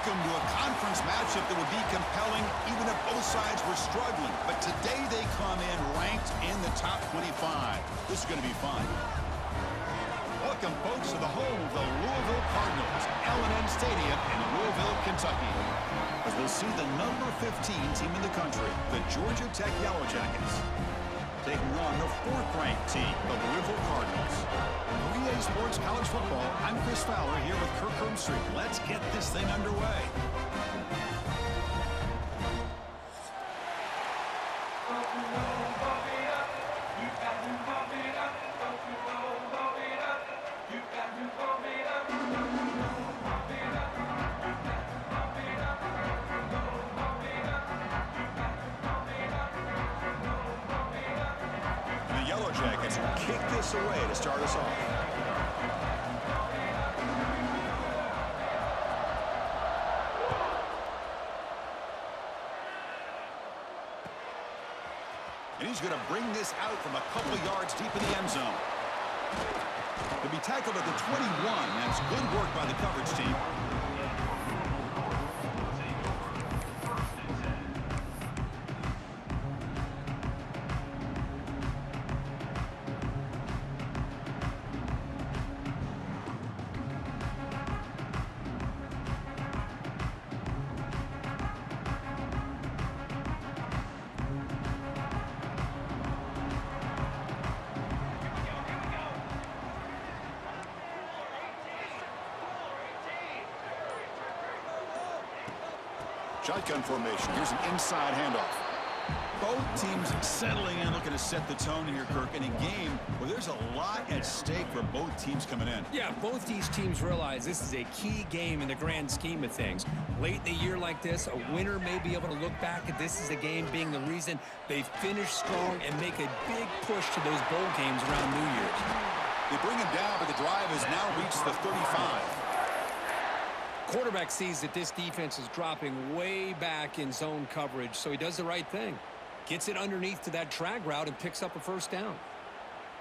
Welcome to a conference matchup that would be compelling even if both sides were struggling. But today they come in ranked in the top 25. This is going to be fun. Welcome, folks, to the home of the Louisville Cardinals, L&N Stadium in Louisville, Kentucky. As we'll see the number 15 team in the country, the Georgia Tech Yellow Jackets, taking on the 4th-ranked team, the Louisville Cardinals. EA Sports College Football, I'm Chris Fowler here with Kirk Hermstreet. Let's get this thing underway. And the Yellow Jackets kick this away to start us off. And he's going to bring this out from a couple yards deep in the end zone. To be tackled at the 21. That's good work by the coverage team. Shotgun formation. Here's an inside handoff. Both teams settling in, looking to set the tone here, Kirk. In a game where there's a lot at stake for both teams coming in. Yeah, both these teams realize this is a key game in the grand scheme of things. Late in the year like this, a winner may be able to look back at this as a game being the reason they finish strong and make a big push to those bowl games around New Year's. They bring him down, but the drive has now reached the 35. Quarterback sees that this defense is dropping way back in zone coverage, so he does the right thing. Gets it underneath to that drag route and picks up a first down.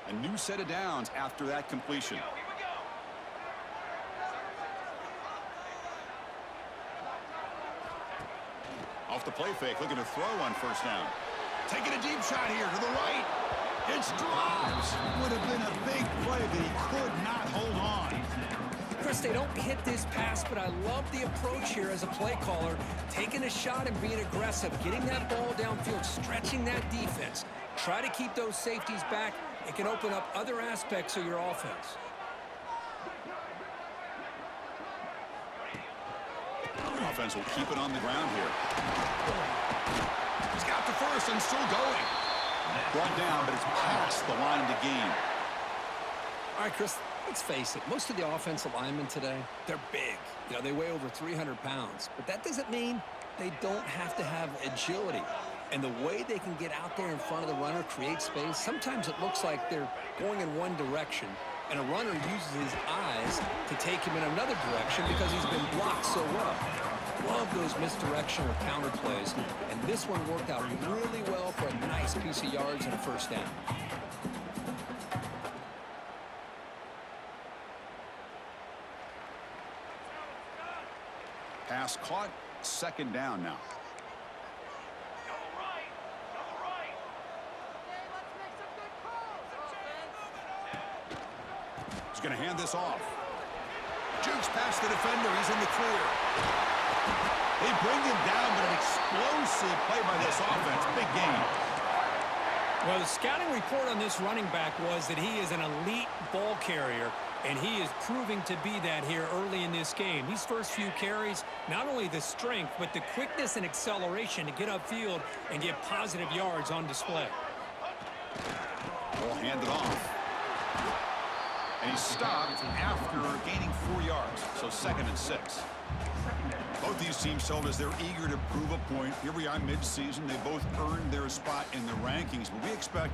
A new set of downs after that completion. Off the play fake, looking to throw on first down. Taking a deep shot here to the right. It's dropped. Would have been a big play, but he could not hold on. Chris, they don't hit this pass, but I love the approach here as a play caller. Taking a shot and being aggressive, getting that ball downfield, stretching that defense. Try to keep those safeties back. It can open up other aspects of your offense. Offense will keep it on the ground here. He's got the first and still going. Brought down, but it's past the line to gain. All right, Chris, let's face it. Most of the offensive linemen today, they're big. You know, they weigh over 300 pounds. But that doesn't mean they don't have to have agility. And the way they can get out there in front of the runner, create space, sometimes it looks like they're going in one direction, and a runner uses his eyes to take him in another direction because he's been blocked so well. Love those misdirection or counter plays, and this one worked out really well for a nice piece of yards and a first down. Pass caught, second down now. He's going to hand this off. Jukes past the defender. He's in the clear. They bring him down, but an explosive play by this offense. Big game. Well, the scouting report on this running back was that he is an elite ball carrier, and he is proving to be that here early in this game. These first few carries, not only the strength, but the quickness and acceleration to get upfield and get positive yards on display. Ball handed off. And he stopped after gaining 4 yards, so 2nd and 6. Both these teams told us they're eager to prove a point. Here we are mid-season. They both earned their spot in the rankings, but we expect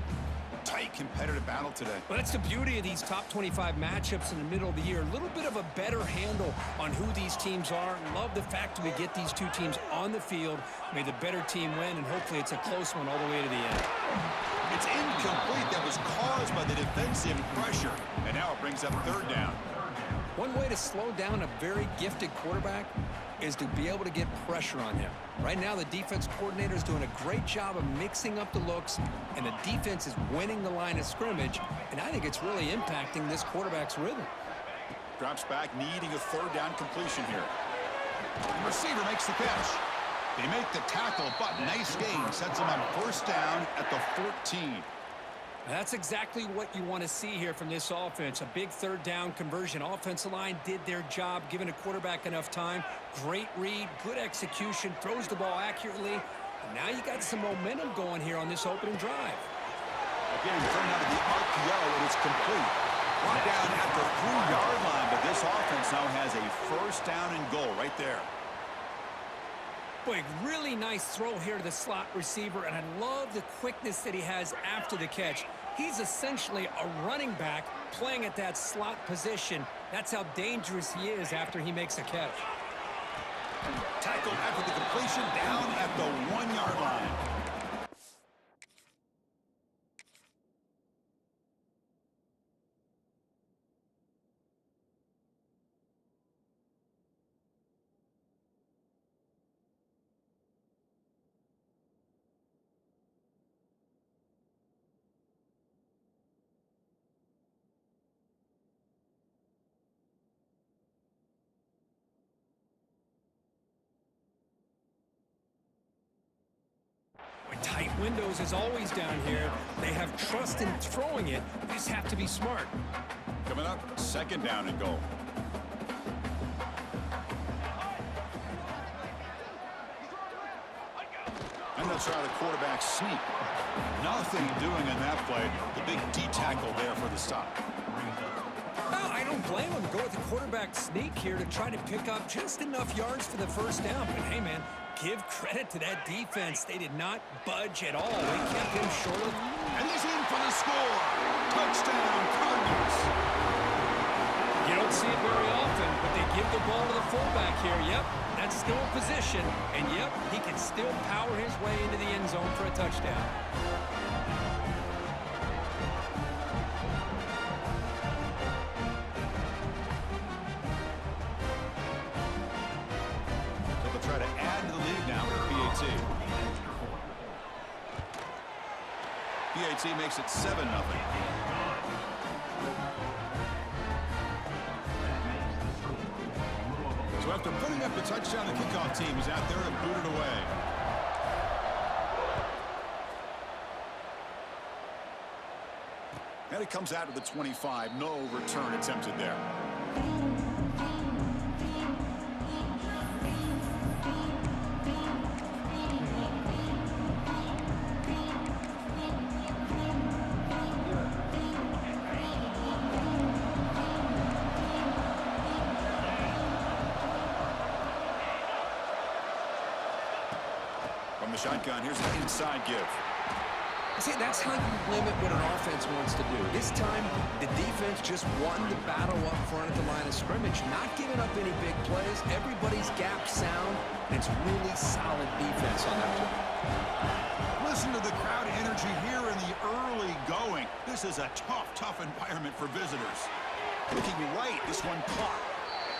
a tight competitive battle today. Well, that's the beauty of these top 25 matchups in the middle of the year. A little bit of a better handle on who these teams are. Love the fact that we get these two teams on the field. May the better team win, and hopefully it's a close one all the way to the end. It's incomplete. That was caused by the defensive pressure. And now it brings up 3rd down. One way to slow down a very gifted quarterback is to be able to get pressure on him. Right now, the defense coordinator is doing a great job of mixing up the looks, and the defense is winning the line of scrimmage, and I think it's really impacting this quarterback's rhythm. Drops back, needing a third down completion here. The receiver makes the catch. They make the tackle, but nice gain. Sets them up first down at the 14. That's exactly what you want to see here from this offense. A big third down conversion. Offensive line did their job, giving a quarterback enough time. Great read, good execution, throws the ball accurately. And now you got some momentum going here on this opening drive. Again, turned out of the RPO, and it's complete. Brought down at the 3-yard line, but this offense now has a first down and goal right there. Boy, really nice throw here to the slot receiver, and I love the quickness that he has after the catch. He's essentially a running back playing at that slot position. That's how dangerous he is after he makes a catch. Tackled after the completion, down at the 1-yard line. Tight windows is always down here. They have trust in throwing it. They just have to be smart. Coming up, second down and goal. And that's how the quarterback sneak. Nothing doing in that play. The big D tackle there for the stop. Well, I don't blame him. Go with the quarterback sneak here to try to pick up just enough yards for the first down. But hey, man, give credit to that defense. They did not budge at all. They kept him short. And he's in for the score. Touchdown, Cardinals. You don't see it very often, but they give the ball to the fullback here. Yep, that's still a position. And yep, he can still power his way into the end zone for a touchdown. Try to add to the lead now with PAT. PAT makes it 7-0. So after putting up the touchdown, the kickoff team is out there to boot it away. And it comes out of the 25. No return attempted there. From the shotgun, here's an inside give. See, that's how you limit what an offense wants to do. This time, the defense just won the battle up front at the line of scrimmage, not giving up any big plays. Everybody's gap sound, and it's really solid defense on that play. Listen to the crowd energy here in the early going. This is a tough environment for visitors. Looking right, this one caught.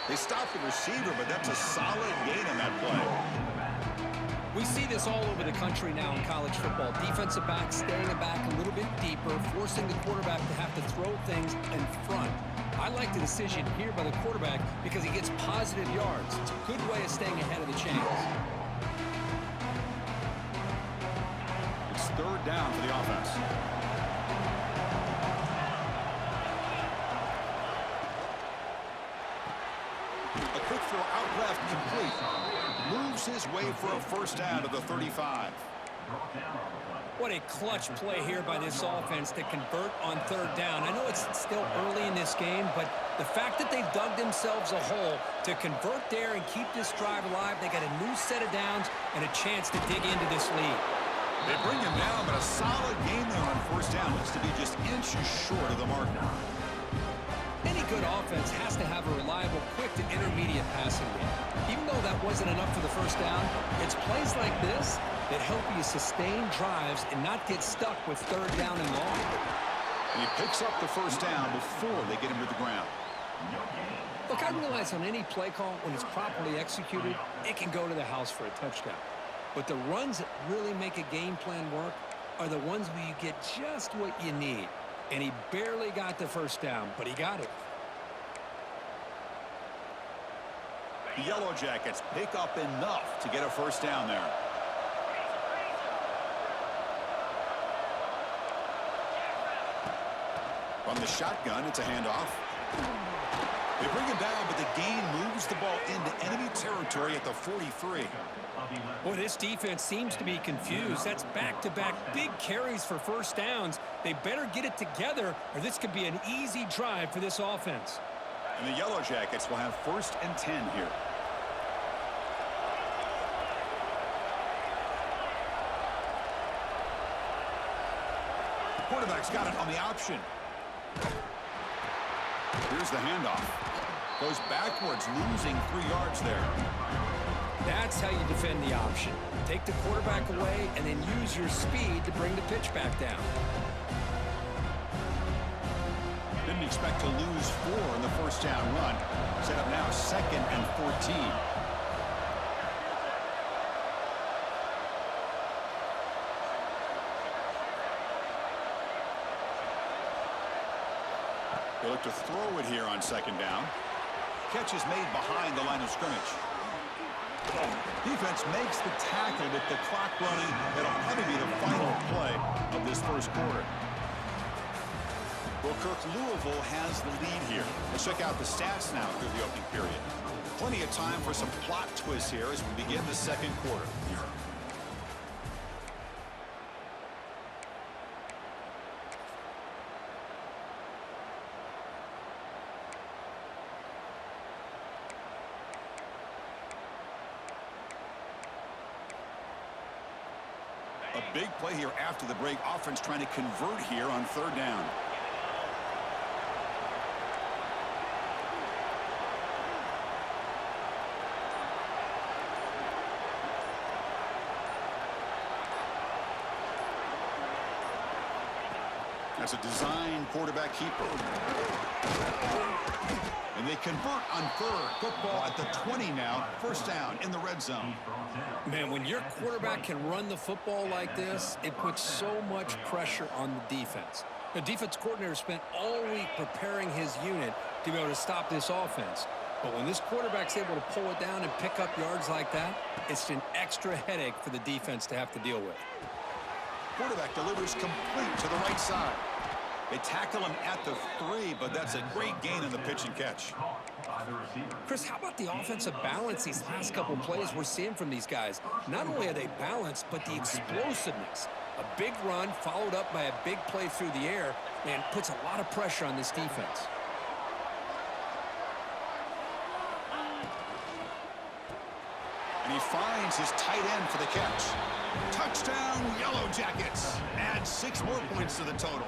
They stopped the receiver, but that's a solid gain on that play. We see this all over the country now in college football. Defensive backs staying back a little bit deeper, forcing the quarterback to have to throw things in front. I like the decision here by the quarterback because he gets positive yards. It's a good way of staying ahead of the chains. It's third down for the offense. A quick throw out left, complete. Moves his way for a first down to the 35. What a clutch play here by this offense to convert on third down. I know it's still early in this game, but the fact that they've dug themselves a hole to convert there and keep this drive alive, they got a new set of downs and a chance to dig into this lead. They bring him down, but a solid game there on first down. Looks to be just inches short of the marker. Any good offense has to have a reliable, quick to intermediate passing game. Even though that wasn't enough for the first down, it's plays like this that help you sustain drives and not get stuck with third down and long. And he picks up the first down before they get him to the ground. Look, I realize on any play call, when it's properly executed, it can go to the house for a touchdown. But the runs that really make a game plan work are the ones where you get just what you need. And he barely got the first down, but he got it. The Yellow Jackets pick up enough to get a first down there. From the shotgun, it's a handoff. They bring him down, but the gain moves the ball into enemy territory at the 43. Boy, this defense seems to be confused. That's back-to-back big carries for first downs. They better get it together, or this could be an easy drive for this offense. And the Yellow Jackets will have 1st and 10 here. Quarterback's got it on the option. Here's the handoff. Goes backwards, losing 3 yards there. That's how you defend the option. Take the quarterback away and then use your speed to bring the pitch back down. Didn't expect to lose 4 in the first down run. Set up now 2nd and 14. They look to throw it here on 2nd down. Catch is made behind the line of scrimmage. Defense makes the tackle with the clock running. That'll probably be the final play of this first quarter. Well, Kirk, Louisville has the lead here. Let's check out the stats now through the opening period. Plenty of time for some plot twists here as we begin the second quarter. A big play here after the break. Offense trying to convert here on 3rd down. That's a design quarterback keeper. And they convert on 3rd. Football at the 20 now. 1st down in the red zone. Man, when your quarterback can run the football like this, it puts so much pressure on the defense. The defense coordinator spent all week preparing his unit to be able to stop this offense. But when this quarterback's able to pull it down and pick up yards like that, it's an extra headache for the defense to have to deal with. Quarterback delivers complete to the right side. They tackle him at the 3, but that's a great gain in the pitch and catch. Chris, how about the offensive balance these last couple plays we're seeing from these guys? Not only are they balanced, but the explosiveness. A big run followed up by a big play through the air, and puts a lot of pressure on this defense. And he finds his tight end for the catch. Touchdown, Yellow Jackets. Add 6 more points to the total.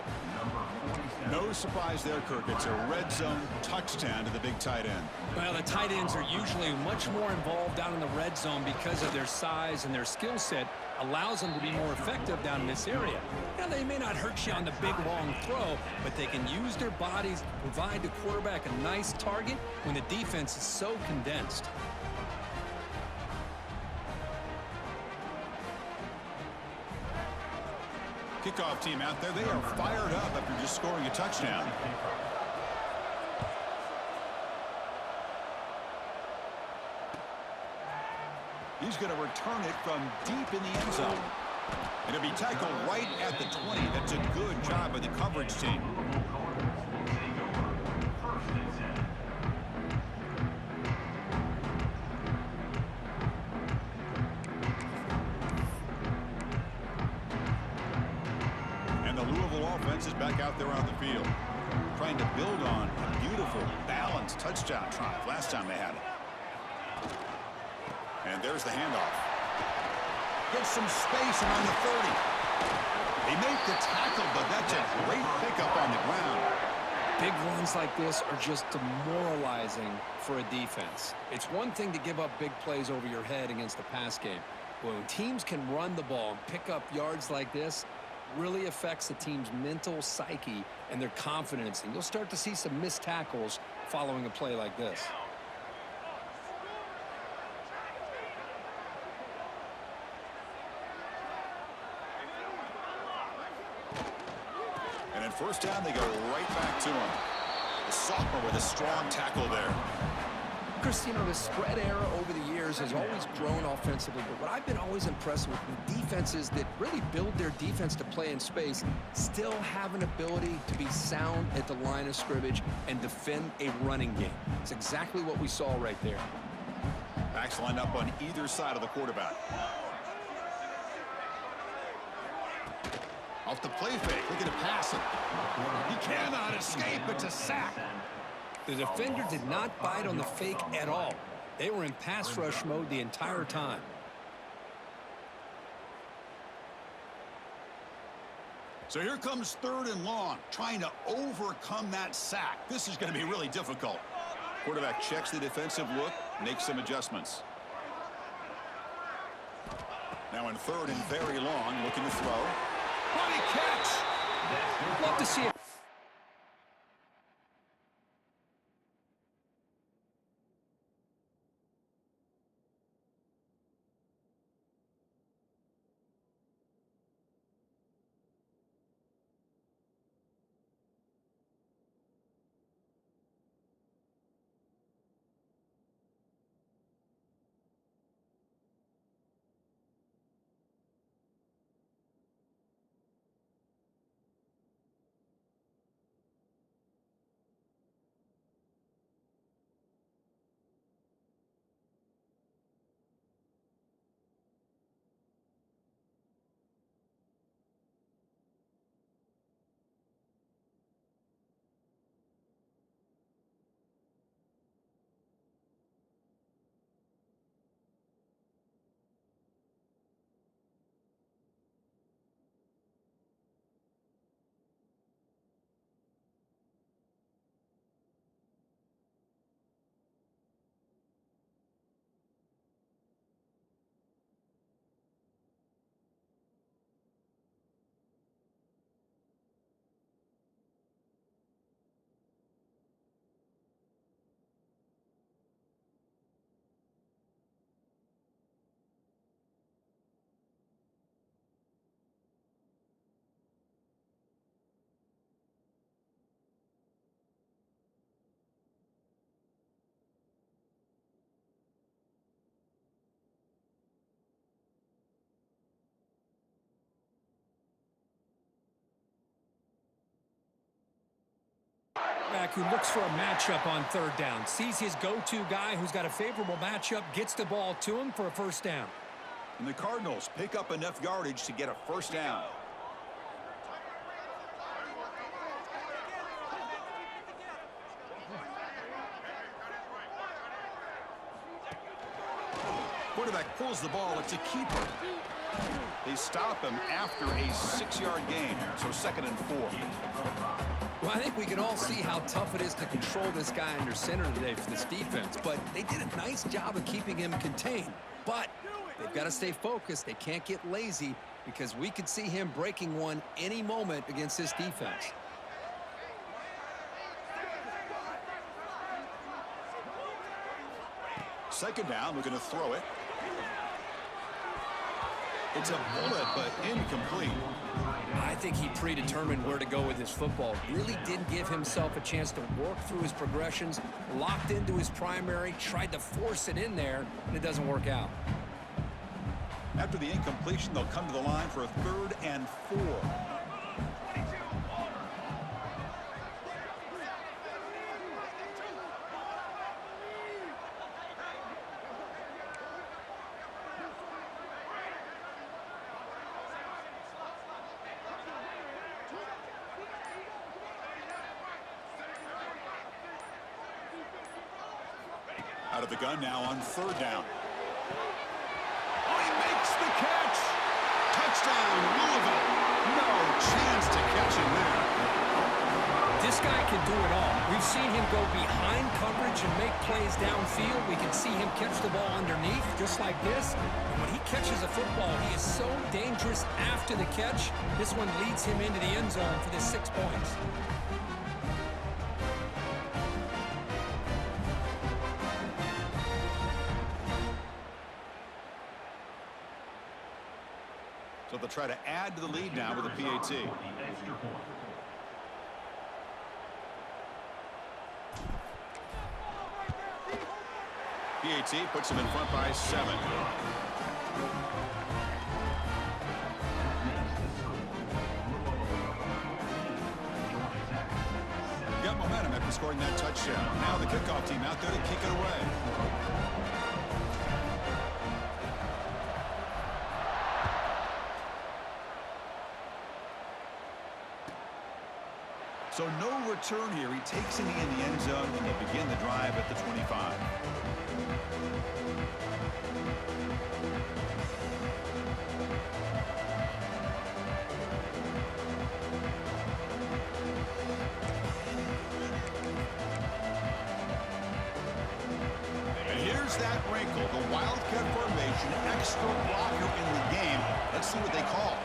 No surprise there, Kirk. It's a red zone touchdown to the big tight end. Well, the tight ends are usually much more involved down in the red zone because of their size, and their skill set allows them to be more effective down in this area. Now, they may not hurt you on the big, long throw, but they can use their bodies to provide the quarterback a nice target when the defense is so condensed. Kickoff team out there. They are fired up after just scoring a touchdown. He's going to return it from deep in the end zone. And it'll be tackled right at the 20. That's a good job by the coverage team. Is back out there on the field, trying to build on a beautiful, balanced touchdown drive last time they had it. And there's the handoff. Gets some space around the 30. They make the tackle, but that's a great pickup on the ground. Big runs like this are just demoralizing for a defense. It's one thing to give up big plays over your head against the pass game. But when teams can run the ball and pick up yards like this, really affects the team's mental psyche and their confidence. And you'll start to see some missed tackles following a play like this. And in first down, they go right back to him. The sophomore with a strong tackle there. Chris, you know, the spread era over the years has always grown offensively, but what I've been always impressed with defenses that really build their defense to play in space still have an ability to be sound at the line of scrimmage and defend a running game. It's exactly what we saw right there. Backs lined up on either side of the quarterback. Off the play fake, looking to pass it. He cannot escape. It's a sack. The defender did not bite on the fake at all. They were in pass rush mode the entire time. So here comes 3rd and long, trying to overcome that sack. This is going to be really difficult. Quarterback checks the defensive look, makes some adjustments. Now in 3rd and very long, looking to throw. Body catch! Love to see it. Back who looks for a matchup on 3rd down. Sees his go-to guy who's got a favorable matchup, gets the ball to him for a 1st down. And the Cardinals pick up enough yardage to get a 1st down. Quarterback pulls the ball. It's a keeper. They stop him after a 6-yard gain, so 2nd and 4. Well, I think we can all see how tough it is to control this guy under center today for this defense, but they did a nice job of keeping him contained. But they've got to stay focused. They can't get lazy because we could see him breaking one any moment against this defense. Second down, looking to throw it. It's a bullet, but incomplete. I think he predetermined where to go with his football. Really didn't give himself a chance to work through his progressions, locked into his primary, tried to force it in there, and it doesn't work out. After the incompletion, they'll come to the line for a 3rd and 4. Out of the gun now on 3rd down. Oh, he makes the catch! Touchdown, Louisville! No chance to catch him there. This guy can do it all. We've seen him go behind coverage and make plays downfield. We can see him catch the ball underneath, just like this. And when he catches a football, he is so dangerous after the catch. This one leads him into the end zone for the 6 points. So they'll try to add to the lead now with a PAT. PAT puts them in front by 7. Got momentum after scoring that touchdown. Now the kickoff team out there to kick it away. So no return here. He takes it in the end zone, and they begin the drive at the 25. And here's that wrinkle, the Wildcat formation, extra blocker in the game. Let's see what they call.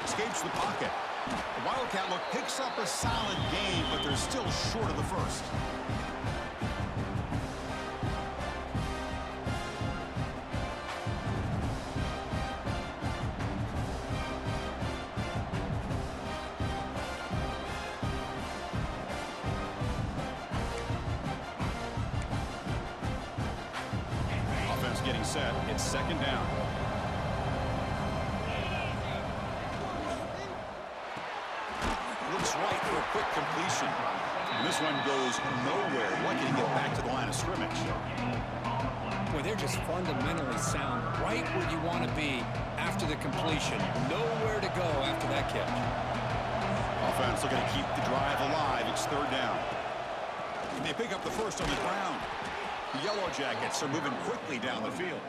Escapes the pocket. The Wildcat look picks up a solid game, but they're still short of the first. Offense getting set. It's second down. Right for a quick completion. And this one goes nowhere. Lucky to get back to the line of scrimmage. Boy, they're just fundamentally sound. Right where you want to be after the completion. Nowhere to go after that catch. Offense looking to keep the drive alive. It's third down. And they pick up the first on the ground. The Yellow Jackets are moving quickly down the field.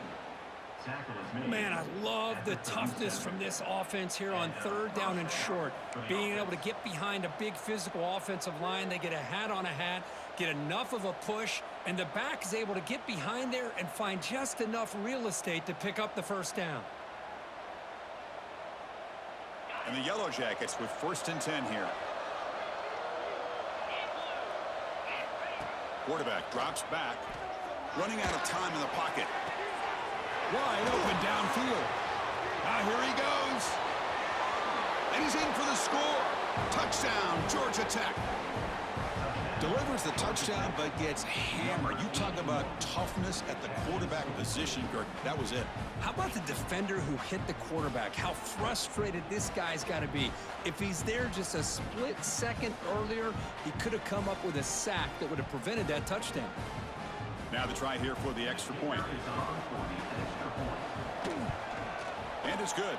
Man, I love the toughness from this offense here on third down and short. Being able to get behind a big physical offensive line. They get a hat on a hat, get enough of a push, and the back is able to get behind there and find just enough real estate to pick up the first down. And the Yellow Jackets with 1st and 10 here. Quarterback drops back, running out of time in the pocket. Wide open downfield. Now here he goes. And he's in for the score. Touchdown, Georgia Tech. Delivers the touchdown, but gets hammered. You talk about toughness at the quarterback position, Kirk. That was it. How about the defender who hit the quarterback? How frustrated this guy's got to be. If he's there just a split second earlier, he could have come up with a sack that would have prevented that touchdown. Now the try here for the extra point. And it's good.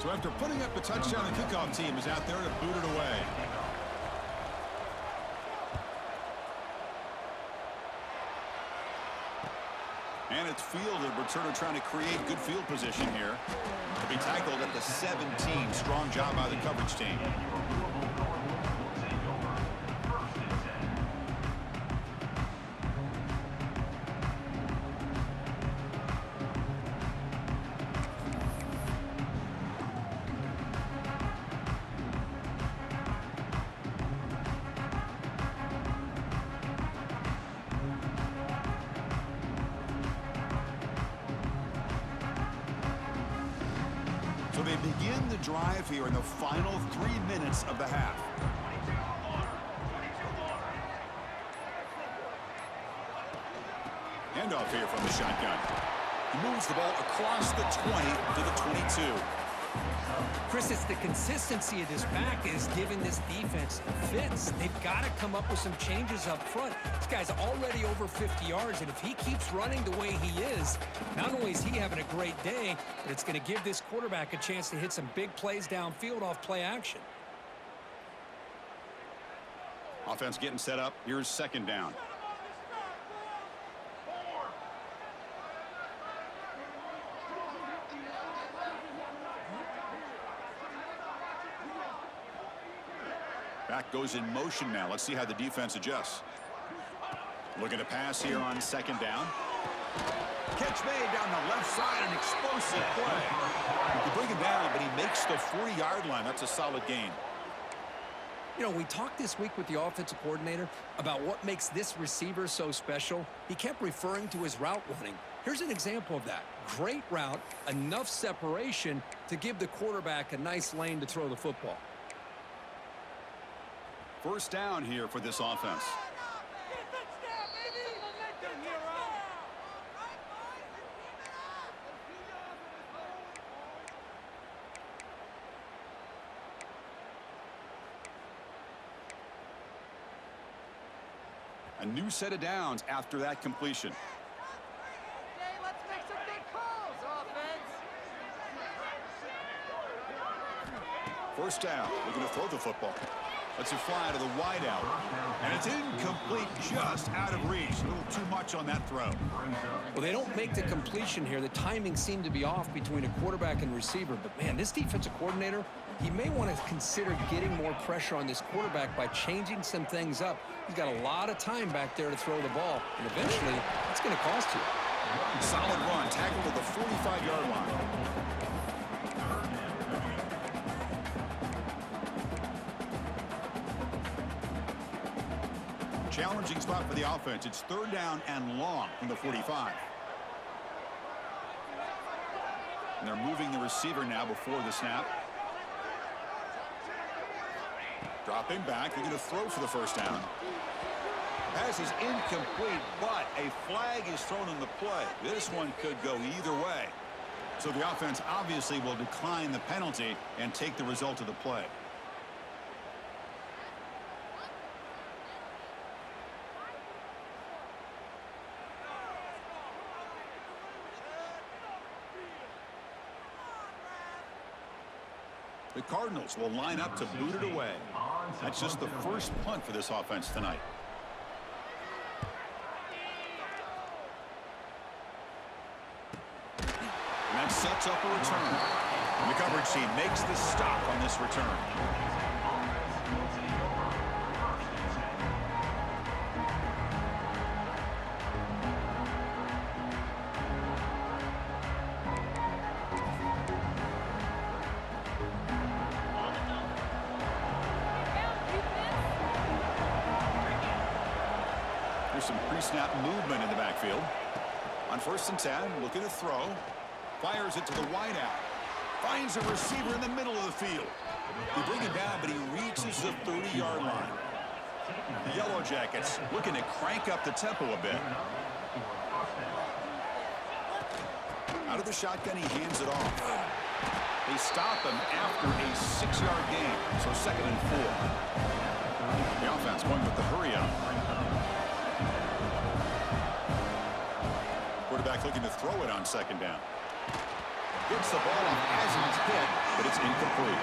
So after putting up the touchdown, the kickoff team is out there to boot it away. And it's fielded. Returner trying to create good field position here. To be tackled at the 17. Strong job by the coverage team. So they begin the drive here in the final 3 minutes of the half. Handoff here from the shotgun. He moves the ball across the 20 to the 22. Chris, it's the consistency of this back is giving this defense fits. They've got to come up with some changes up front. This guy's already over 50 yards, and if he keeps running the way he is, not only is he having a great day, but it's going to give this quarterback a chance to hit some big plays downfield off play action. Offense getting set up. Here's second down. Back goes in motion now. Let's see how the defense adjusts. Looking to pass here on second down. Catch made down the left side, an explosive play. You bring him down, but he makes the 40-yard line. That's a solid gain. You know, we talked this week with the offensive coordinator about what makes this receiver so special. He kept referring to his route running. Here's an example of that. Great route, enough separation to give the quarterback a nice lane to throw the football. First down here for this offense. A new set of downs after that completion. Let's make some good calls, offense. First down. We're going to throw the football. Lets it fly to the wideout. And it's incomplete, just out of reach. A little too much on that throw. Well, they don't make the completion here. The timing seemed to be off between a quarterback and receiver. But, man, this defensive coordinator, he may want to consider getting more pressure on this quarterback by changing some things up. He's got a lot of time back there to throw the ball. And eventually, it's going to cost you. Solid run, tackled to the 45-yard line. Challenging spot for the offense. It's third down and long from the 45. And they're moving the receiver now before the snap. Dropping back. They're going to throw for the first down. Pass is incomplete, but a flag is thrown on the play. This one could go either way. So the offense obviously will decline the penalty and take the result of the play. The Cardinals will line up to boot it away. That's just the first punt for this offense tonight. And that sets up a return. And the coverage team makes the stop on this return. There's some pre-snap movement in the backfield. On 1st and 10, looking to throw. Fires it to the wideout. Finds a receiver in the middle of the field. They bring him down, but he reaches the 30-yard line. The Yellow Jackets looking to crank up the tempo a bit. Out of the shotgun, he hands it off. They stop him after a 6-yard gain, so 2nd and 4. The offense going with the hurry up. Quarterback looking to throw it on 2nd down. Gets the ball off as it's hit, but it's incomplete.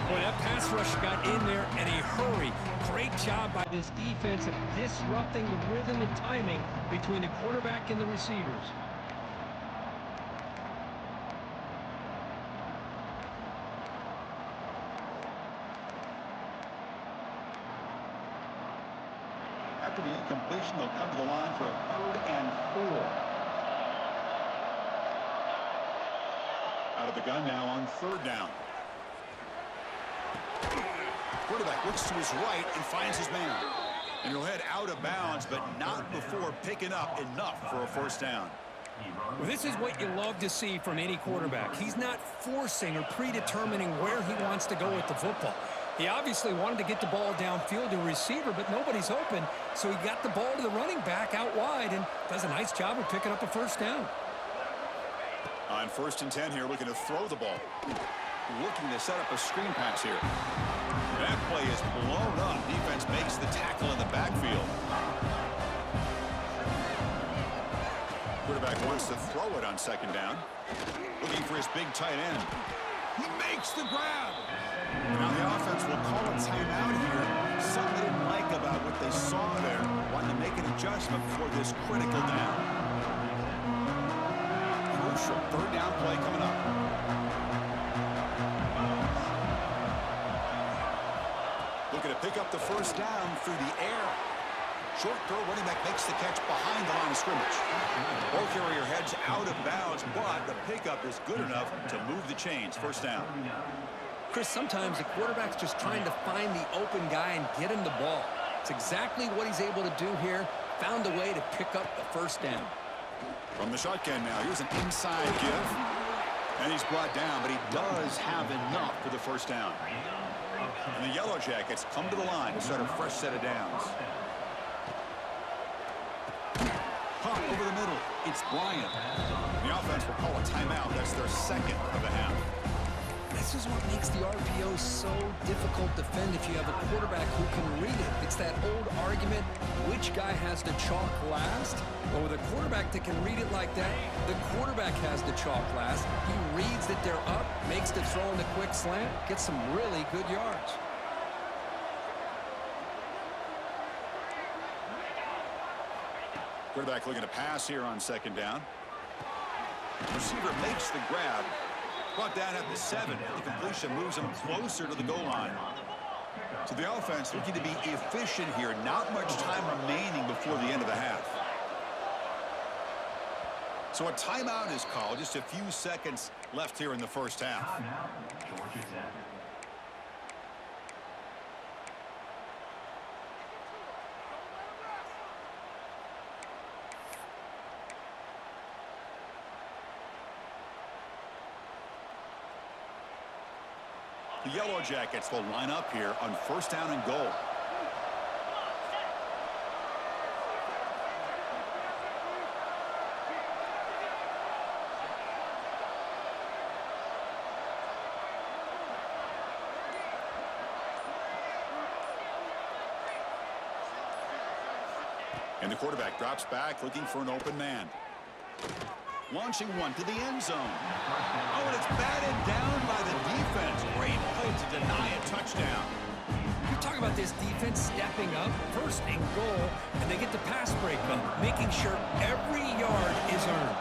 Boy, that pass rush got in there in a hurry. Great job by this defense of disrupting the rhythm and timing between the quarterback and the receivers. After the incompletion, they'll come to the line for a 3rd and 4. Out of the gun now on 3rd down. Quarterback looks to his right and finds his man. And he'll head out of bounds, but not before picking up enough for a 1st down. Well, this is what you love to see from any quarterback. He's not forcing or predetermining where he wants to go with the football. He obviously wanted to get the ball downfield to a receiver, but nobody's open, so he got the ball to the running back out wide and does a nice job of picking up a 1st down. On 1st and 10 here, looking to throw the ball. Looking to set up a screen pass here. That play is blown up. Defense makes the tackle in the backfield. Quarterback wants to throw it on 2nd down. Looking for his big tight end. He makes the grab. Now the offense will call a timeout here. Something they didn't like about what they saw there. Wanting to make an adjustment for this critical down. Crucial 3rd down play coming up. Looking to pick up the 1st down through the air. Short throw, running back makes the catch behind the line of scrimmage. Ball carrier heads out of bounds, but the pickup is good enough to move the chains. 1st down. Chris, sometimes the quarterback's just trying to find the open guy and get him the ball. It's exactly what he's able to do here. Found a way to pick up the first down. From the shotgun now, here's an inside give. And he's brought down, but he does have enough for the first down. And the Yellow Jackets come to the line to start a fresh set of downs. Pop over the middle. It's Bryant. The offense will call a timeout. That's their second of the half. This is what makes the RPO so difficult to defend if you have a quarterback who can read it. It's that old argument, which guy has the chalk last? Well, with a quarterback that can read it like that, the quarterback has the chalk last. He reads that they're up, makes the throw in the quick slant, gets some really good yards. Quarterback looking to pass here on second down. Receiver makes the grab. Brought down at the 7. The completion moves him closer to the goal line. So the offense looking to be efficient here. Not much time remaining before the end of the half. So a timeout is called. Just a few seconds left here in the first half. The Yellow Jackets will line up here on first down and goal. And the quarterback drops back looking for an open man. Launching one to the end zone. Oh, and it's batted down by the defense. Great play to deny a touchdown. You talk about this defense stepping up, first and goal, and they get the pass break up, making sure every yard is earned.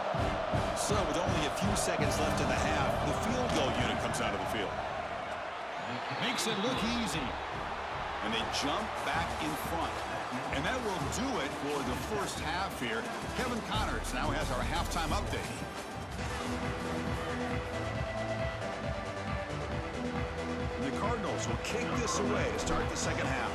So with only a few seconds left in the half, the field goal unit comes out of the field. Makes it look easy. And they jump back in front. And that will do it for the first half here. Kevin Connors now has our halftime update. And the Cardinals will kick this away to start the second half.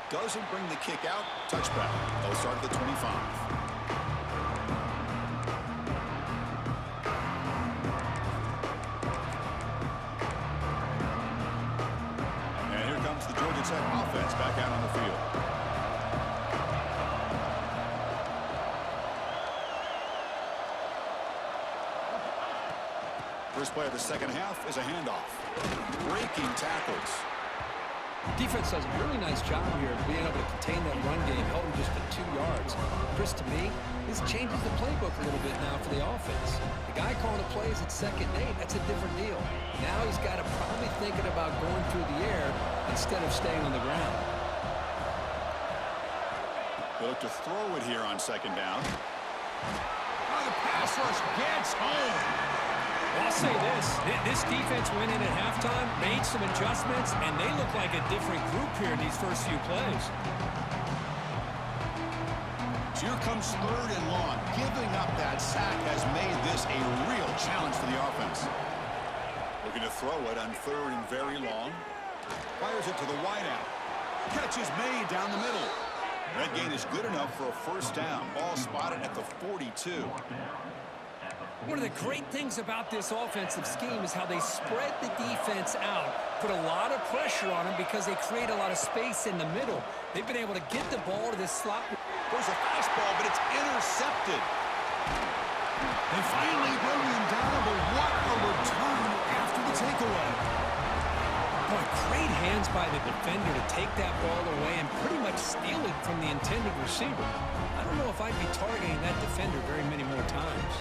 Doesn't bring the kick out. Touchback. They'll start at the 25. Georgia Tech offense back out on the field. First play of the second half is a handoff. Breaking tackles. Defense does a really nice job here of being able to contain that run game, held him just to 2 yards. Chris, to me, this changes the playbook a little bit now for the offense. The guy calling the plays at second and 8, that's a different deal. Now he's got to probably thinking about going through the air instead of staying on the ground. They look to throw it here on second down. Oh, the pass rush gets home. Well, I'll say this defense went in at halftime, made some adjustments, and they look like a different group here in these first few plays. So here comes third and long. Giving up that sack has made this a real challenge for the offense. Looking to throw it on third and very long. Fires it to the wideout. Catch is made down the middle. That gain is good enough for a first down. Ball spotted at the 42. One of the great things about this offensive scheme is how they spread the defense out, put a lot of pressure on them because they create a lot of space in the middle. They've been able to get the ball to this slot. There's a fastball, but it's intercepted. They finally bring him down, but what a return after the takeaway. Boy, great hands by the defender to take that ball away and pretty much steal it from the intended receiver. I don't know if I'd be targeting that defender very many more times.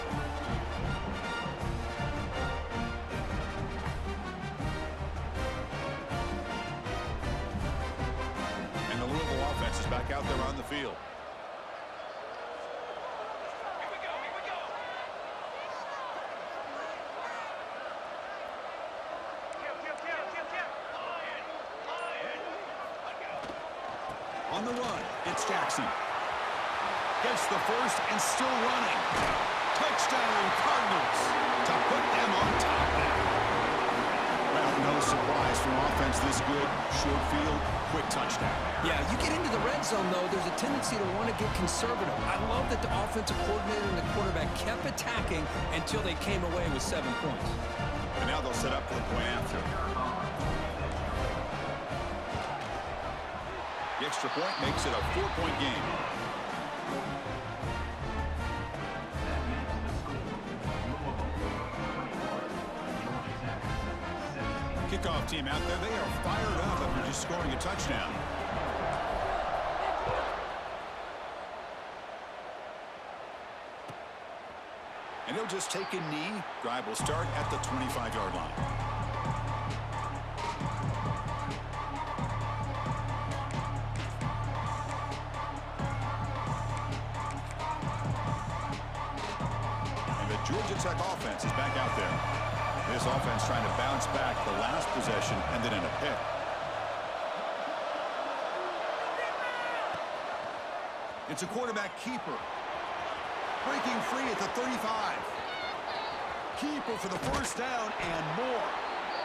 And the Louisville offense is back out there on the field. On the run, it's Jackson. Gets the first and still running. Touchdown, Cardinals, to put them on top now. Well, no surprise from offense this good. Short field, quick touchdown. Yeah, you get into the red zone, though, there's a tendency to want to get conservative. I love that the offensive coordinator and the quarterback kept attacking until they came away with 7 points. And now they'll set up for the point after. The extra point makes it a 4-point game. Kickoff team out there, they are fired up after just scoring a touchdown. And he'll just take a knee. Drive will start at the 25-yard line. And the Georgia Tech offense is back out there. This offense trying to bounce back the last possession and then in a pick. It's a quarterback keeper. Breaking free at the 35. Keeper for the first down and more.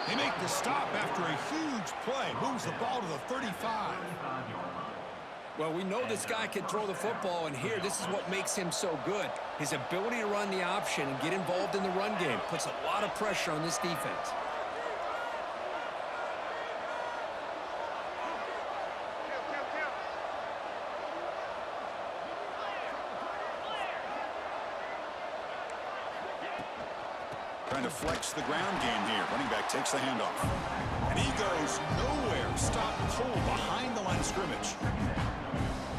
They make the stop after a huge play. Moves the ball to the 35. Well, we know this guy can throw the football, and here, this is what makes him so good. His ability to run the option and get involved in the run game puts a lot of pressure on this defense. Trying to flex the ground game here. Running back takes the handoff. And he goes nowhere. Stop cold behind the line of scrimmage.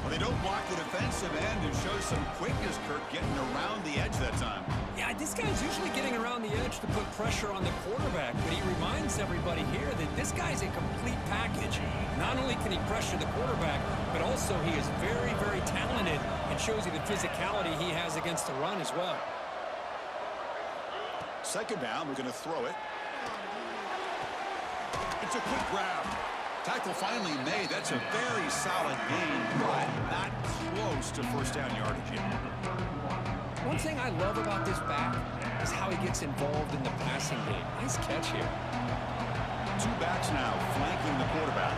Well, they don't block the defensive end and show some quickness, Kirk, getting around the edge that time. Yeah, this guy's usually getting around the edge to put pressure on the quarterback, but he reminds everybody here that this guy's a complete package. Not only can he pressure the quarterback, but also he is very, very talented and shows you the physicality he has against the run as well. Second down, we're going to throw it. It's a quick grab. Tackle finally made. That's a very solid gain, but not close to first down yardage yet. One thing I love about this back is how he gets involved in the passing game. Nice catch here. Two backs now flanking the quarterback.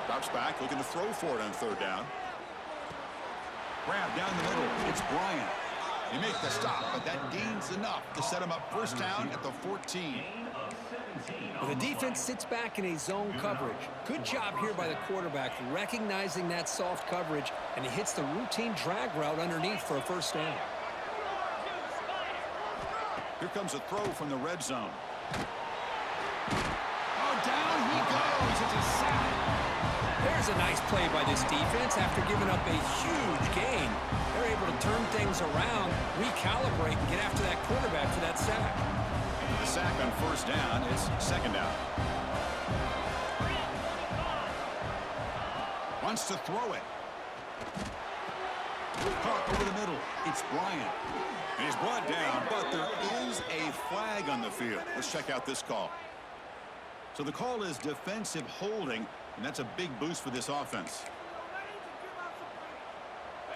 Drops back, looking to throw for it on third down. Grab down the middle. It's Bryant. They make the stop, but that gains enough to set him up first down at the 14. Well, the defense sits back in a zone coverage. Good job here by the quarterback recognizing that soft coverage, and he hits the routine drag route underneath for a first down. Here comes a throw from the red zone. Oh, down he goes. It's a sack. There's a nice play by this defense after giving up a huge gain. They're able to turn things around, recalibrate, and get after that quarterback for that sack. The sack on first down is second down. Wants to throw it. Caught over the middle. It's Bryant. He's brought down, but there is a flag on the field. Let's check out this call. So the call is defensive holding, and that's a big boost for this offense.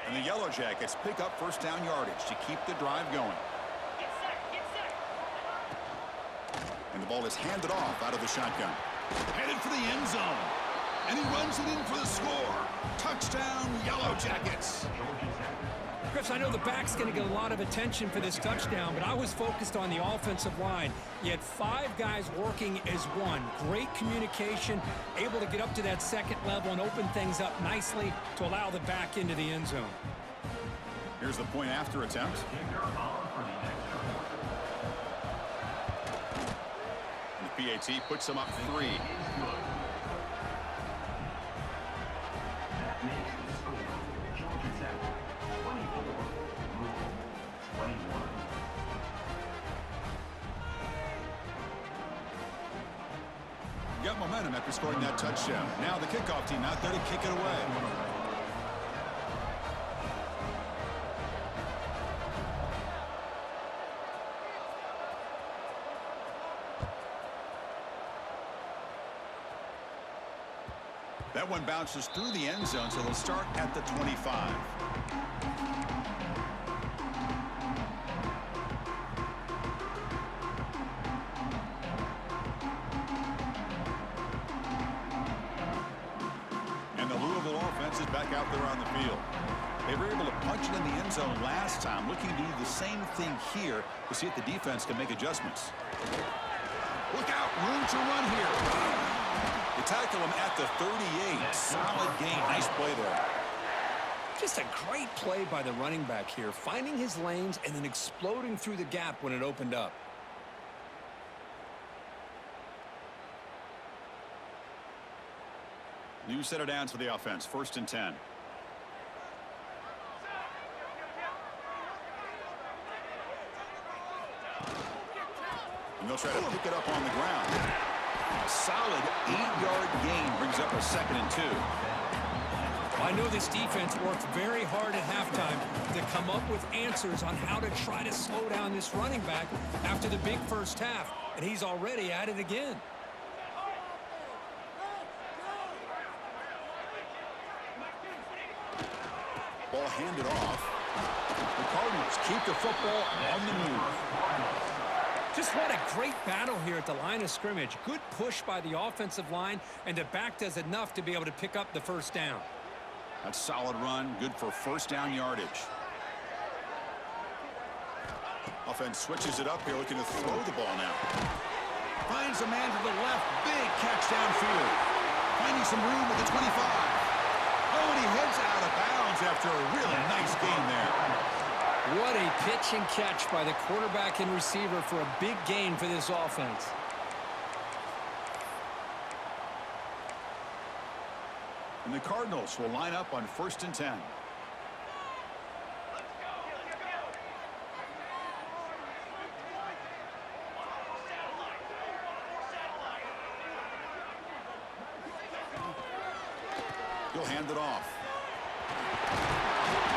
And the Yellow Jackets pick up first down yardage to keep the drive going. And the ball is handed off out of the shotgun. Headed for the end zone. And he runs it in for the score. Touchdown, Yellow Jackets. Chris, I know the back's going to get a lot of attention for this touchdown, but I was focused on the offensive line. You had 5 guys working as one. Great communication, able to get up to that second level and open things up nicely to allow the back into the end zone. Here's the point after attempt. And the PAT puts them up 3. Got momentum after scoring that touchdown. Now the kickoff team out there to kick it away. That one bounces through the end zone, so they'll start at the 25. And the Louisville offense is back out there on the field. They were able to punch it in the end zone last time, looking to do the same thing here to see if the defense can make adjustments. Look out, room to run here. They tackle him at the 38. Solid gain. Nice play there. Just a great play by the running back here, finding his lanes and then exploding through the gap when it opened up. New set of downs for the offense. 1st and 10. And they'll try to pick it up on the ground. Solid 8-yard gain brings up a 2nd and 2. I know this defense worked very hard at halftime to come up with answers on how to try to slow down this running back after the big first half, and he's already at it again. Ball handed off. The Cardinals keep the football on the move. Just what a great battle here at the line of scrimmage. Good push by the offensive line, and the back does enough to be able to pick up the first down. That's a solid run, good for 1st down yardage. Offense switches it up here, looking to throw the ball now. Finds a man to the left, big catch downfield. Finding some room at the 25. Oh, and he heads out of bounds after a really nice gain there. What a pitch and catch by the quarterback and receiver for a big gain for this offense. And the Cardinals will line up on 1st and 10. He'll hand it off.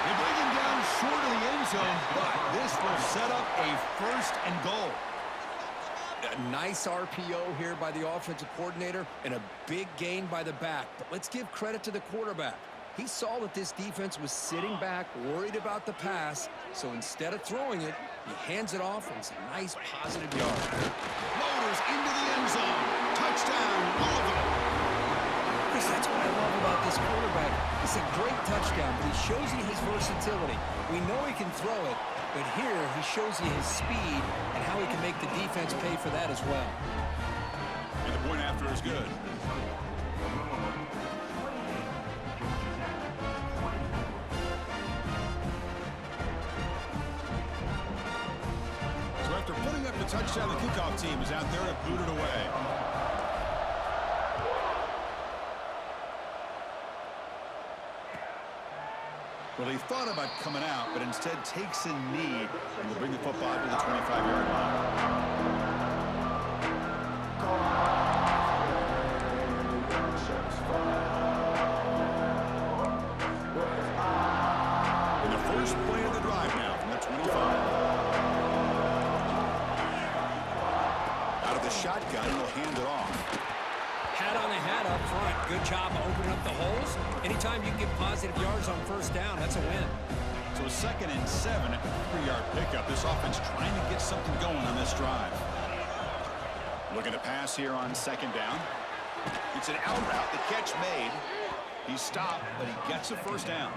They bring him down short of the end zone, but this will set up a 1st and goal. A nice RPO here by the offensive coordinator and a big gain by the back. But let's give credit to the quarterback. He saw that this defense was sitting back, worried about the pass, so instead of throwing it, he hands it off and some nice positive yards. Loaders into the end zone. Touchdown, Louisville. Chris, that's what I love about this quarterback. It's a great touchdown, but he shows you his versatility. We know he can throw it, but here he shows you his speed and how he can make the defense pay for that as well. And the point after is good. So after putting up the touchdown, the kickoff team is out there to boot it away. Well, he thought about coming out, but instead takes a knee and will bring the football to the 25-yard line. And the first play of the drive now from the 25. Out of the shotgun, he'll hand it off. Hat on the hat up front. Good job opening up the holes. Anytime you can get positive yards on 1st down, that's a win. So 2nd and 7, a 3-yard pickup. This offense trying to get something going on this drive. Looking to pass here on 2nd down. It's an out route. The catch made. He stopped, but he gets a 1st down.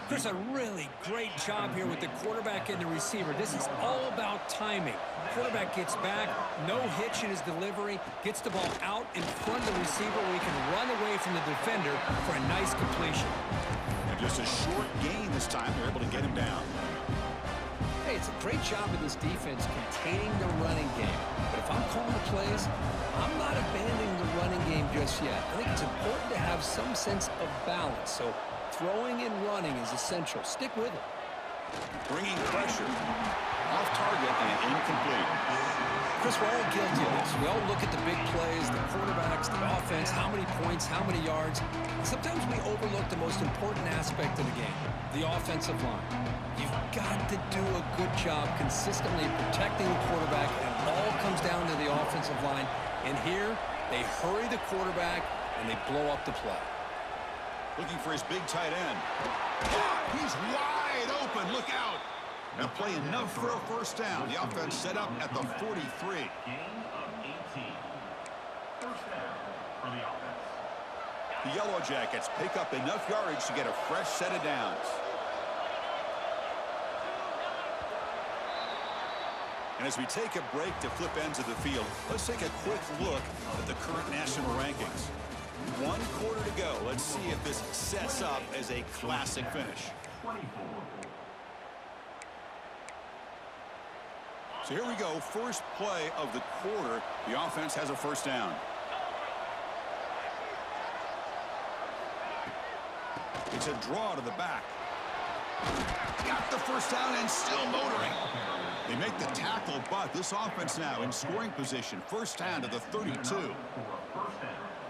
There's a really great job here with the quarterback and the receiver. This is all about timing. Quarterback gets back, no hitch in his delivery, gets the ball out in front of the receiver where he can run away from the defender for a nice completion. And just a short gain this time. They're able to get him down. Hey, it's a great job of this defense containing the running game. But if I'm calling the plays, I'm not abandoning the running game just yet. I think it's important to have some sense of balance. So throwing and running is essential. Stick with it. Bringing pressure. Off target and incomplete. Chris, we're all guilty of this. We all look at the big plays, the quarterbacks, the offense, how many points, how many yards. Sometimes we overlook the most important aspect of the game, the offensive line. You've got to do a good job consistently protecting the quarterback, and it all comes down to the offensive line. And here, they hurry the quarterback, and and they blow up the play. Looking for his big tight end. He's wide open. Look out. Now play enough for a first down. The offense set up at the 43. Gain of 18. First down for the offense. The Yellow Jackets pick up enough yardage to get a fresh set of downs. And as we take a break to flip ends of the field, let's take a quick look at the current national rankings. 1 quarter to go. Let's see if this sets up as a classic finish. 24. So here we go. First play of the quarter. The offense has a first down. It's a draw to the back. Got the first down and still motoring. They make the tackle, but this offense now in scoring position. First down to the 32.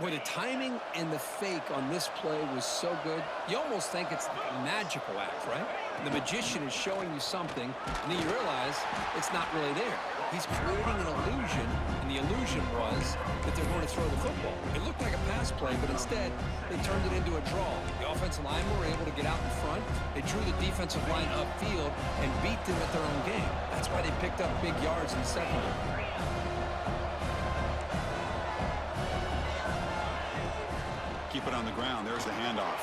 Boy, the timing and the fake on this play was so good, you almost think it's like a magical act, right? The magician is showing you something, and then you realize it's not really there. He's creating an illusion, and the illusion was that they're going to throw the football. It looked like a pass play, but instead, they turned it into a draw. The offensive linemen were able to get out in front. They drew the defensive line upfield and beat them at their own game. That's why they picked up big yards in the secondary. Keep it on the ground. There's the handoff.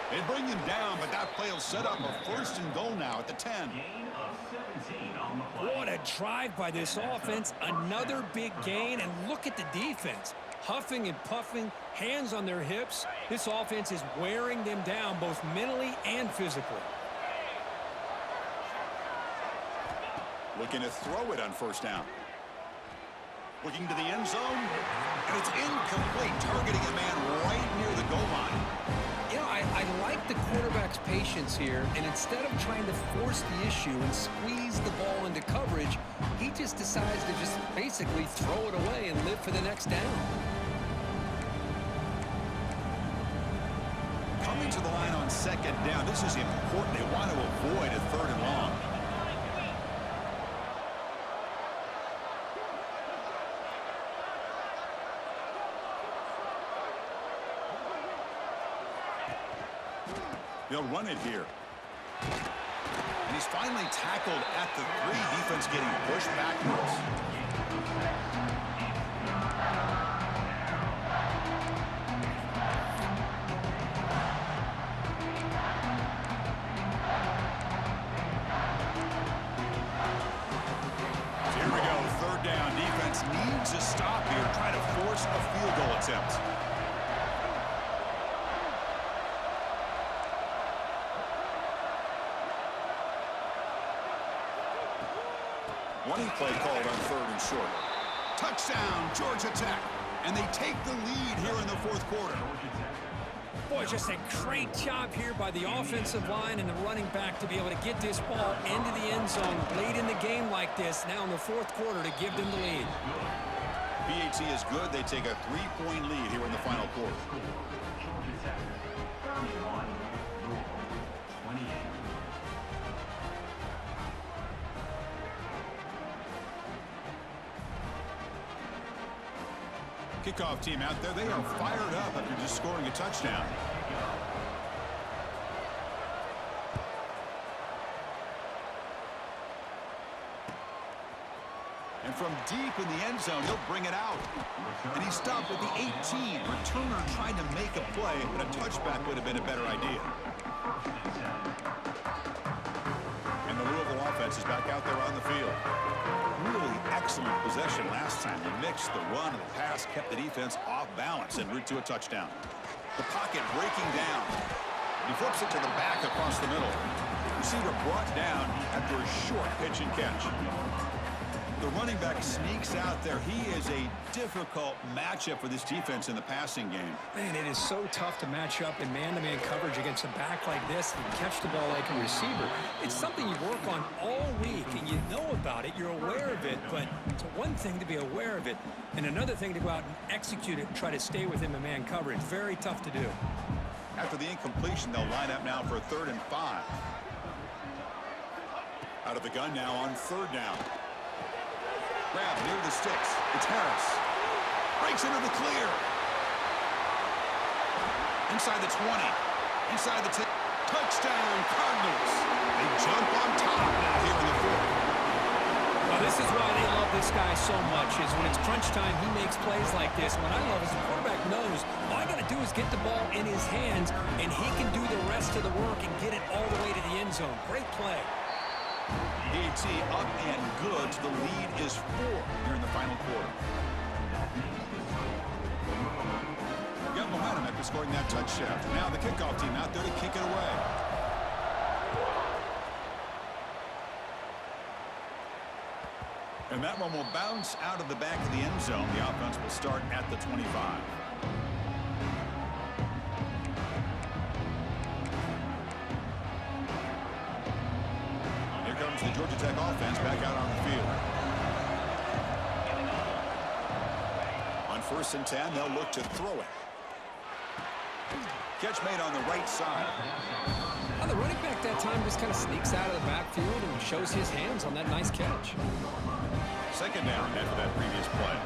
They bring him down, but that play will set up a first and goal now at the 10. Gain of 17 on the play. What a drive by this offense. Another big gain, and look at the defense. Huffing and puffing, hands on their hips. This offense is wearing them down both mentally and physically. Looking to throw it on first down. Looking to the end zone, and it's incomplete, targeting a man right near the goal line. You know, I like the quarterback's patience here, and instead of trying to force the issue and squeeze the ball into coverage, he just decides to just basically throw it away and live for the next down. Coming to the line on second down, this is important. They want to avoid a third and long. They'll run it here. And he's finally tackled at the 3. Defense getting pushed backwards. So here we go. Third down. Defense needs a stop here. Try to force a field goal attempt. Running play called on third and short. Touchdown, Georgia Tech. And they take the lead here in the fourth quarter. Boy, just a great job here by the offensive line and the running back to be able to get this ball into the end zone late in the game like this, now in the fourth quarter, to give them the lead. PAT is good. They take a 3-point lead here in the final quarter. Georgia Tech 31, Louisville 28. Kickoff team out there, they are fired up after just scoring a touchdown. And from deep in the end zone, he'll bring it out. And he stopped at the 18. Returner trying to make a play, but a touchback would have been a better idea. And the Louisville offense is back out there on the field. Really excellent possession last time. They mixed the run and the pass, kept the defense off balance en route to a touchdown. The pocket breaking down. He flips it to the back across the middle. Receiver brought down after a short pitch and catch. The running back sneaks out there. He is a difficult matchup for this defense in the passing game. Man, it is so tough to match up in man-to-man coverage against a back like this and catch the ball like a receiver. It's something you work on all week, and you know about it, you're aware of it, but it's one thing to be aware of it, and another thing to go out and execute it and try to stay within the man coverage. Very tough to do. After the incompletion, they'll line up now for a 3rd and 5. Out of the gun now on 3rd down. Grab near the sticks. It's Harris. Breaks into the clear. Inside the 20. Inside the 10. Touchdown, Cardinals. They jump on top now here in the fourth. Well, this is why they love this guy so much, is when it's crunch time, he makes plays like this. What I love is the quarterback knows all I got to do is get the ball in his hands, and he can do the rest of the work and get it all the way to the end zone. Great play. DT up and good. The lead is 4 here in the final quarter. Got momentum after scoring that touchdown. Now the kickoff team out there to kick it away. And that one will bounce out of the back of the end zone. The offense will start at the 25. Here comes the Georgia Tech offense back out on the field. On 1st and 10, they'll look to throw it. Catch made on the right side. Well, the running back that time just kind of sneaks out of the backfield and shows his hands on that nice catch. 2nd down after that previous play.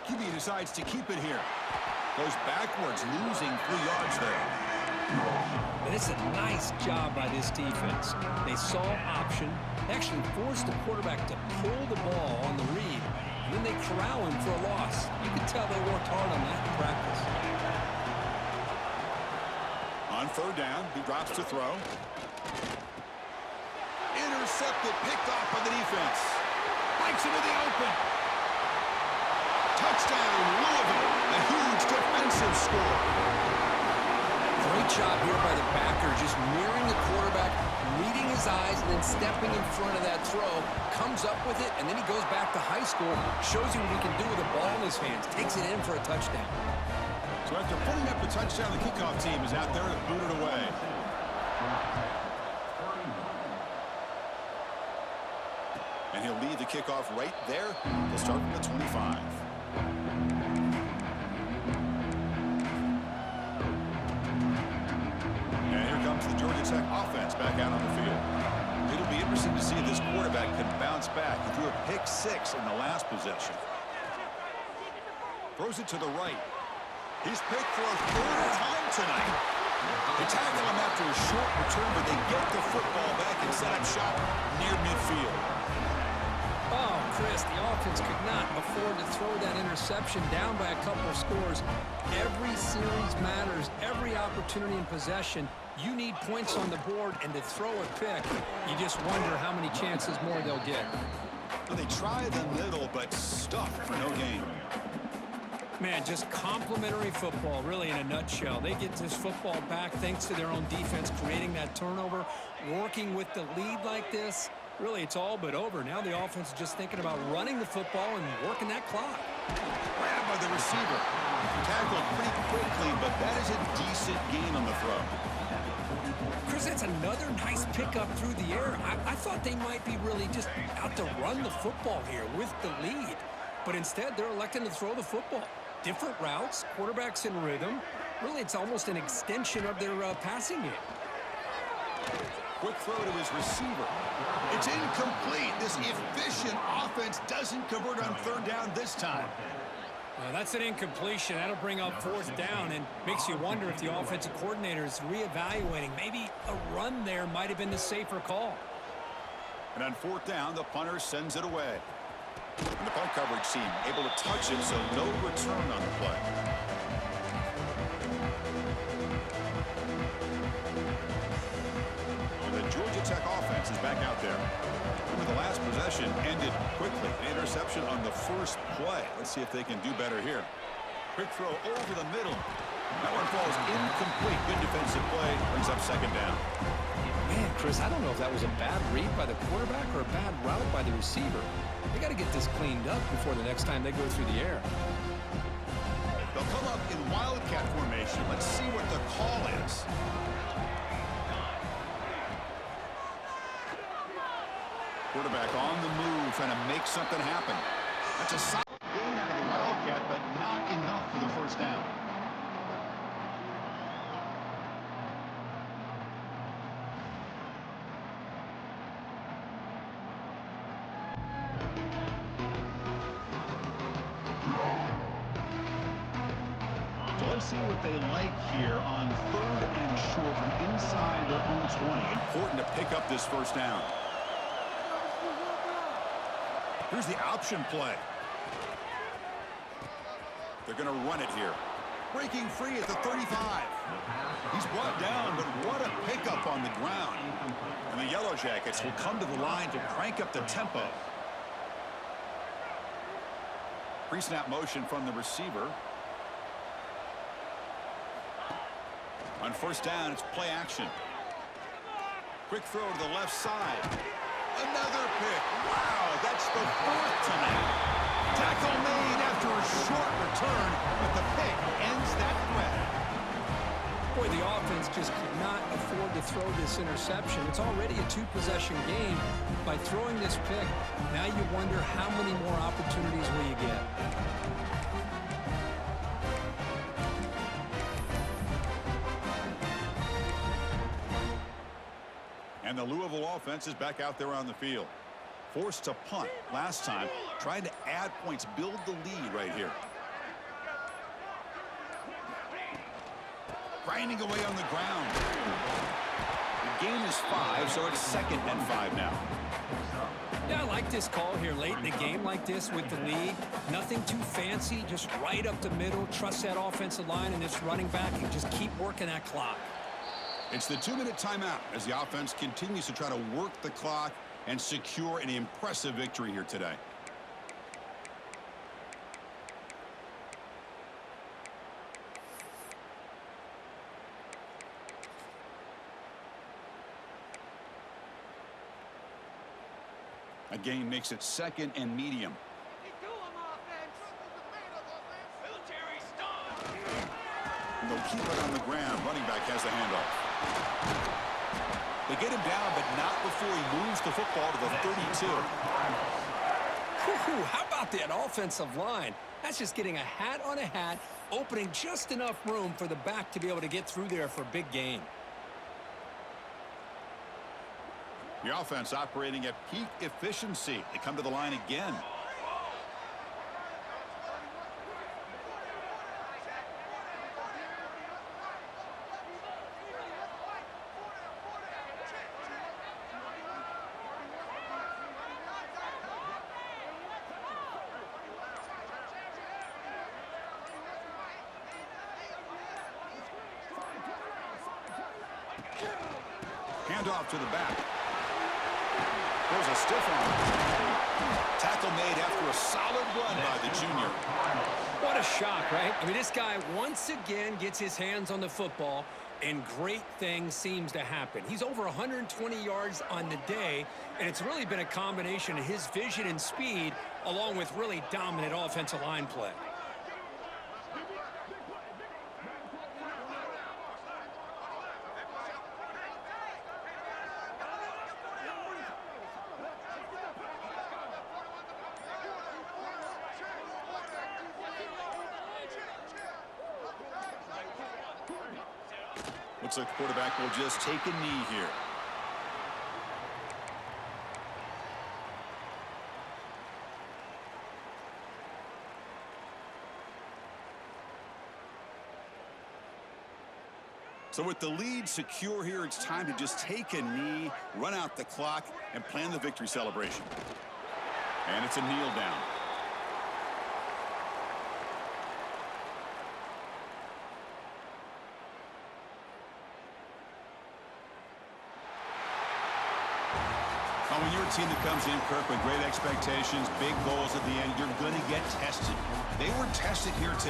QB decides to keep it here. Goes backwards, losing 3 yards there. And it's a nice job by this defense. They saw option, actually forced the quarterback to pull the ball on the read, and then they corral him for a loss. You can tell they worked hard on that in practice. On 3rd down, he drops to throw. Intercepted, picked off by the defense. Breaks into the open. Touchdown, Louisville. A huge defensive score. Great job here by the backer, just mirroring the quarterback, reading his eyes, and then stepping in front of that throw. Comes up with it, and then he goes back to high school, shows you what he can do with the ball in his hands. Takes it in for a touchdown. So after putting up the touchdown, the kickoff team is out there to boot it away. And he'll lead the kickoff right there. He'll start from the 25. And here comes the Georgia Tech offense back out on the field. It'll be interesting to see if this quarterback can bounce back. He threw a pick-6 in the last possession. Throws it to the right. He's picked for a 3rd time tonight. They tackle him after a short return, but they get the football back and set up shop near midfield. Oh, Chris, the offense could not afford to throw that interception down by a couple of scores. Every series matters. Every opportunity in possession, you need points on the board, and to throw a pick, you just wonder how many chances more they'll get. Well, they try the middle, but stuffed for no gain. Man, just complimentary football, really, in a nutshell. They get this football back thanks to their own defense, creating that turnover, working with the lead like this. Really, it's all but over. Now the offense is just thinking about running the football and working that clock. Grabbed by the receiver. Tackled pretty quickly, but that is a decent gain on the throw. Chris, that's another nice pickup through the air. I thought they might be really just out to run the football here with the lead. But instead, they're electing to throw the football. Different routes, quarterbacks in rhythm. Really, it's almost an extension of their passing game. Quick throw to his receiver. It's incomplete. This efficient offense doesn't convert on 3rd down this time. That's an incompletion. That'll bring up 4th down and makes you wonder if the offensive coordinator is reevaluating. Maybe a run there might have been the safer call. And on 4th down, the punter sends it away. And the punt coverage team able to touch it, so no return on the play. And the Georgia Tech offense is back out there. Remember, the last possession ended quickly. An interception on the first play. Let's see if they can do better here. Quick throw over the middle. That one falls incomplete. Good defensive play. Brings up 2nd down. Man, Chris, I don't know if that was a bad read by the quarterback or a bad route by the receiver. They got to get this cleaned up before the next time they go through the air. They'll come up in wildcat formation. Let's see what the call is. Quarterback on the move, trying to make something happen. That's a solid gain out of the wildcat, but not enough for the 1st down. So let's see what they like here on 3rd and short from inside their own 20. Important to pick up this first down. Here's the option play. They're going to run it here. Breaking free at the 35. He's brought down, but what a pickup on the ground. And the Yellow Jackets will come to the line to crank up the tempo. Pre-snap motion from the receiver. On first down, it's play action. Quick throw to the left side. Another pick. Wow, that's the 4th tonight. Tackle made after a short return, but the pick ends that threat. Boy, the offense just could not afford to throw this interception. It's already a 2-possession game. By throwing this pick, now you wonder how many more opportunities will you get. And the Louisville offense is back out there on the field. Forced to punt last time, trying to add points, build the lead right here. Grinding away on the ground. The game is 5, so it's 2nd and 5 now. Yeah, I like this call here late in the game like this with the lead. Nothing too fancy, just right up the middle. Trust that offensive line and this running back and just keep working that clock. It's the 2-minute timeout as the offense continues to try to work the clock and secure an impressive victory here today. A gain makes it 2nd and medium. They'll keep it on the ground. Running back has the handoff. They get him down, but not before he moves the football to the 32. How about that offensive line? That's just getting a hat on a hat, opening just enough room for the back to be able to get through there for a big gain. The offense operating at peak efficiency. They come to the line again. Handoff to the back. There's a stiff arm. Tackle made after a solid run by the junior. What a shock, right? I mean, this guy once again gets his hands on the football, and great things seems to happen. He's over 120 yards on the day, and it's really been a combination of his vision and speed, along with really dominant offensive line play. Looks like the quarterback will just take a knee here. So with the lead secure here, it's time to just take a knee, run out the clock, and plan the victory celebration. And it's a kneel down. When you're a team that comes in, Kirk, with great expectations, big goals at the end, you're going to get tested. They were tested here today.